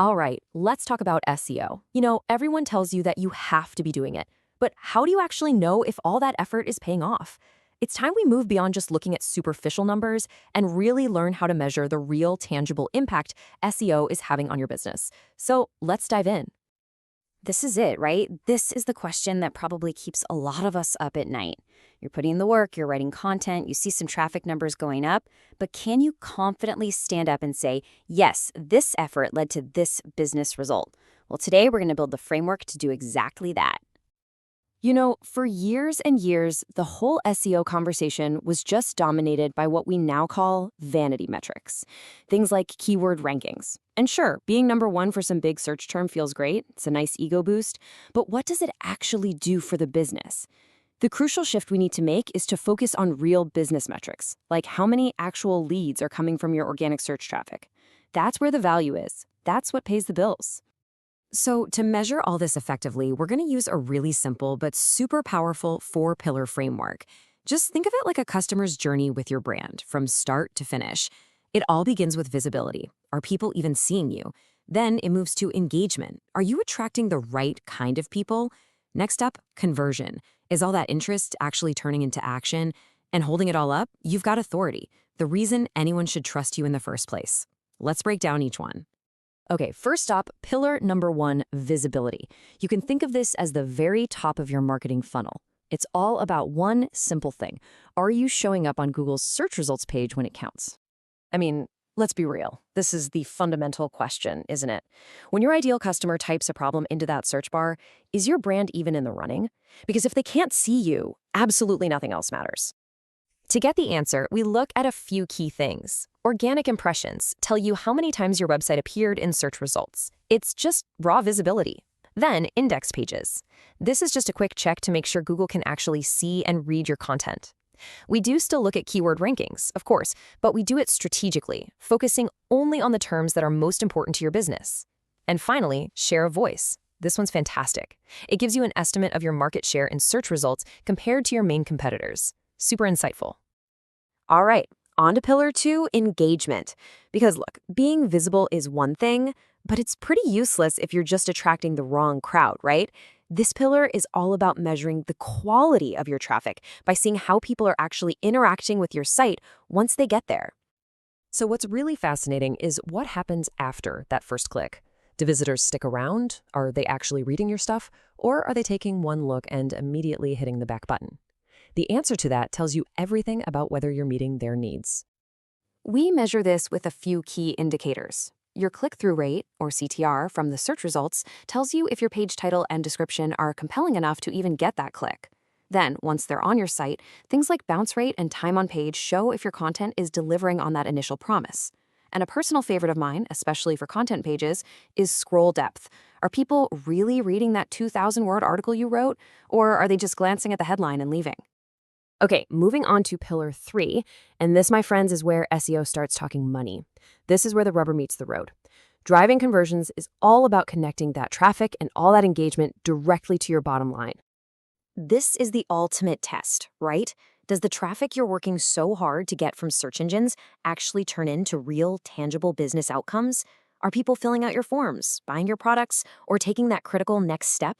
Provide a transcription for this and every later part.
All right, let's talk about SEO. Everyone tells you that you have to be doing it, but how do you actually know if all that effort is paying off? It's time we move beyond just looking at superficial numbers and really learn how to measure the real tangible impact SEO is having on your business. So let's dive in. This is it, right? This is the question that probably keeps a lot of us up at night. You're putting in the work, you're writing content, you see some traffic numbers going up, but can you confidently stand up and say, yes, this effort led to this business result? Well, today we're going to build the framework to do exactly that. For years and years, the whole SEO conversation was just dominated by what we now call vanity metrics. Things like keyword rankings. And sure, being number one for some big search term feels great. It's a nice ego boost. But what does it actually do for the business? The crucial shift we need to make is to focus on real business metrics, like how many actual leads are coming from your organic search traffic. That's where the value is. That's what pays the bills. So to measure all this effectively, we're going to use a really simple but super powerful 4-pillar framework. Just think of it like a customer's journey with your brand, from start to finish. It all begins with visibility. Are people even seeing you? Then it moves to engagement. Are you attracting the right kind of people? Next up, conversion. Is all that interest actually turning into action? And holding it all up, you've got authority, the reason anyone should trust you in the first place. Let's break down each one. Okay, first up, pillar number 1, visibility. You can think of this as the very top of your marketing funnel. It's all about one simple thing. Are you showing up on Google's search results page when it counts? I mean, let's be real. This is the fundamental question, isn't it? When your ideal customer types a problem into that search bar, is your brand even in the running? Because if they can't see you, absolutely nothing else matters. To get the answer, we look at a few key things. Organic impressions tell you how many times your website appeared in search results. It's just raw visibility. Then, index pages. This is just a quick check to make sure Google can actually see and read your content. We do still look at keyword rankings, of course, but we do it strategically, focusing only on the terms that are most important to your business. And finally, share of voice. This one's fantastic. It gives you an estimate of your market share in search results compared to your main competitors. Super insightful. All right, on to pillar 2, engagement. Because look, being visible is one thing, but it's pretty useless if you're just attracting the wrong crowd, right? This pillar is all about measuring the quality of your traffic by seeing how people are actually interacting with your site once they get there. So what's really fascinating is what happens after that first click. Do visitors stick around? Are they actually reading your stuff? Or are they taking one look and immediately hitting the back button? The answer to that tells you everything about whether you're meeting their needs. We measure this with a few key indicators. Your click-through rate, or CTR, from the search results tells you if your page title and description are compelling enough to even get that click. Then, once they're on your site, things like bounce rate and time on page show if your content is delivering on that initial promise. And a personal favorite of mine, especially for content pages, is scroll depth. Are people really reading that 2,000-word article you wrote, or are they just glancing at the headline and leaving? Okay, moving on to pillar 3, and this, my friends, is where SEO starts talking money. This is where the rubber meets the road. Driving conversions is all about connecting that traffic and all that engagement directly to your bottom line. This is the ultimate test, right? Does the traffic you're working so hard to get from search engines actually turn into real, tangible business outcomes? Are people filling out your forms, buying your products, or taking that critical next step?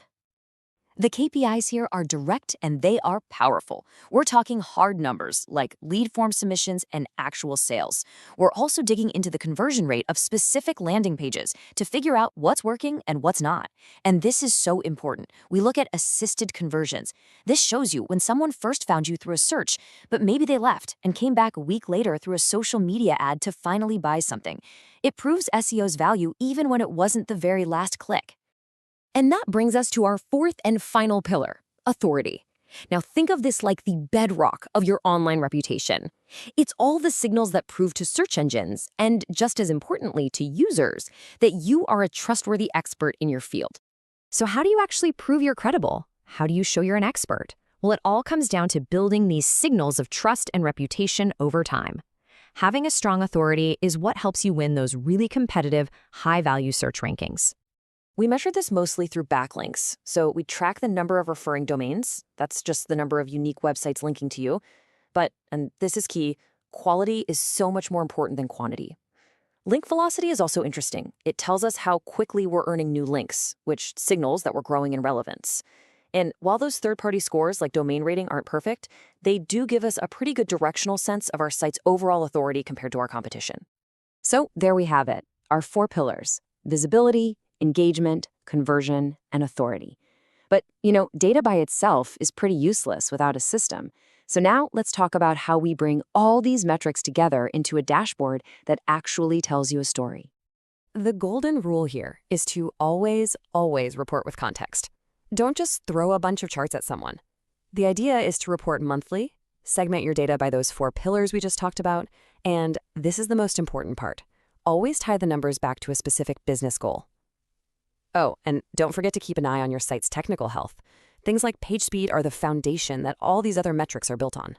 The KPIs here are direct and they are powerful. We're talking hard numbers like lead form submissions and actual sales. We're also digging into the conversion rate of specific landing pages to figure out what's working and what's not. And this is so important. We look at assisted conversions. This shows you when someone first found you through a search, but maybe they left and came back a week later through a social media ad to finally buy something. It proves SEO's value even when it wasn't the very last click. And that brings us to our 4th and final pillar, authority. Now think of this like the bedrock of your online reputation. It's all the signals that prove to search engines, and just as importantly to users, that you are a trustworthy expert in your field. So how do you actually prove you're credible? How do you show you're an expert? Well, it all comes down to building these signals of trust and reputation over time. Having a strong authority is what helps you win those really competitive, high-value search rankings. We measure this mostly through backlinks. So we track the number of referring domains. That's just the number of unique websites linking to you. But, and this is key, quality is so much more important than quantity. Link velocity is also interesting. It tells us how quickly we're earning new links, which signals that we're growing in relevance. And while those third-party scores like domain rating aren't perfect, they do give us a pretty good directional sense of our site's overall authority compared to our competition. So there we have it, our 4 pillars: visibility, engagement, conversion, and authority. But, data by itself is pretty useless without a system. So now let's talk about how we bring all these metrics together into a dashboard that actually tells you a story. The golden rule here is to always, always report with context. Don't just throw a bunch of charts at someone. The idea is to report monthly, segment your data by those 4 pillars we just talked about, and this is the most important part. Always tie the numbers back to a specific business goal. Oh, and don't forget to keep an eye on your site's technical health. Things like page speed are the foundation that all these other metrics are built on.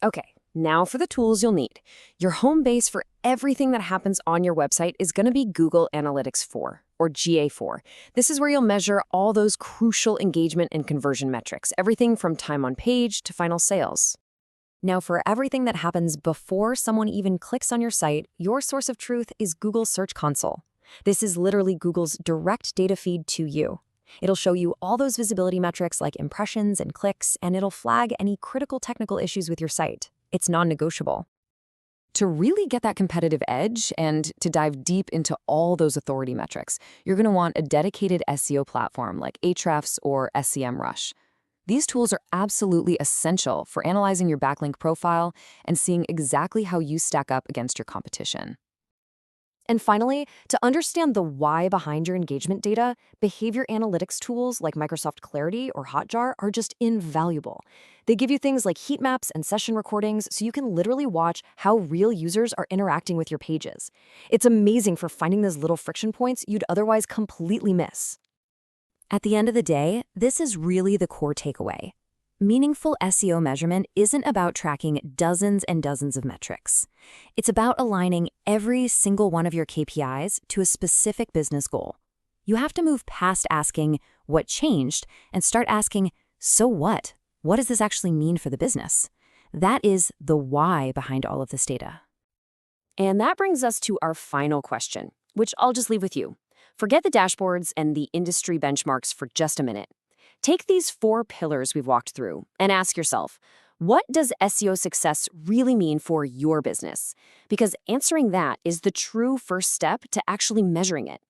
Okay, now for the tools you'll need. Your home base for everything that happens on your website is going to be Google Analytics 4, or GA4. This is where you'll measure all those crucial engagement and conversion metrics, everything from time on page to final sales. Now, for everything that happens before someone even clicks on your site, your source of truth is Google Search Console. This is literally Google's direct data feed to you. It'll show you all those visibility metrics like impressions and clicks, and it'll flag any critical technical issues with your site. It's non-negotiable. To really get that competitive edge and to dive deep into all those authority metrics, you're going to want a dedicated SEO platform like Ahrefs or SEMrush. These tools are absolutely essential for analyzing your backlink profile and seeing exactly how you stack up against your competition. And finally, to understand the why behind your engagement data, behavior analytics tools like Microsoft Clarity or Hotjar are just invaluable. They give you things like heat maps and session recordings so you can literally watch how real users are interacting with your pages. It's amazing for finding those little friction points you'd otherwise completely miss. At the end of the day, this is really the core takeaway. Meaningful SEO measurement isn't about tracking dozens and dozens of metrics. It's about aligning every single one of your KPIs to a specific business goal. You have to move past asking, what changed, and start asking, so what? What does this actually mean for the business? That is the why behind all of this data. And that brings us to our final question, which I'll just leave with you. Forget the dashboards and the industry benchmarks for just a minute. Take these 4 pillars we've walked through and ask yourself, what does SEO success really mean for your business? Because answering that is the true first step to actually measuring it.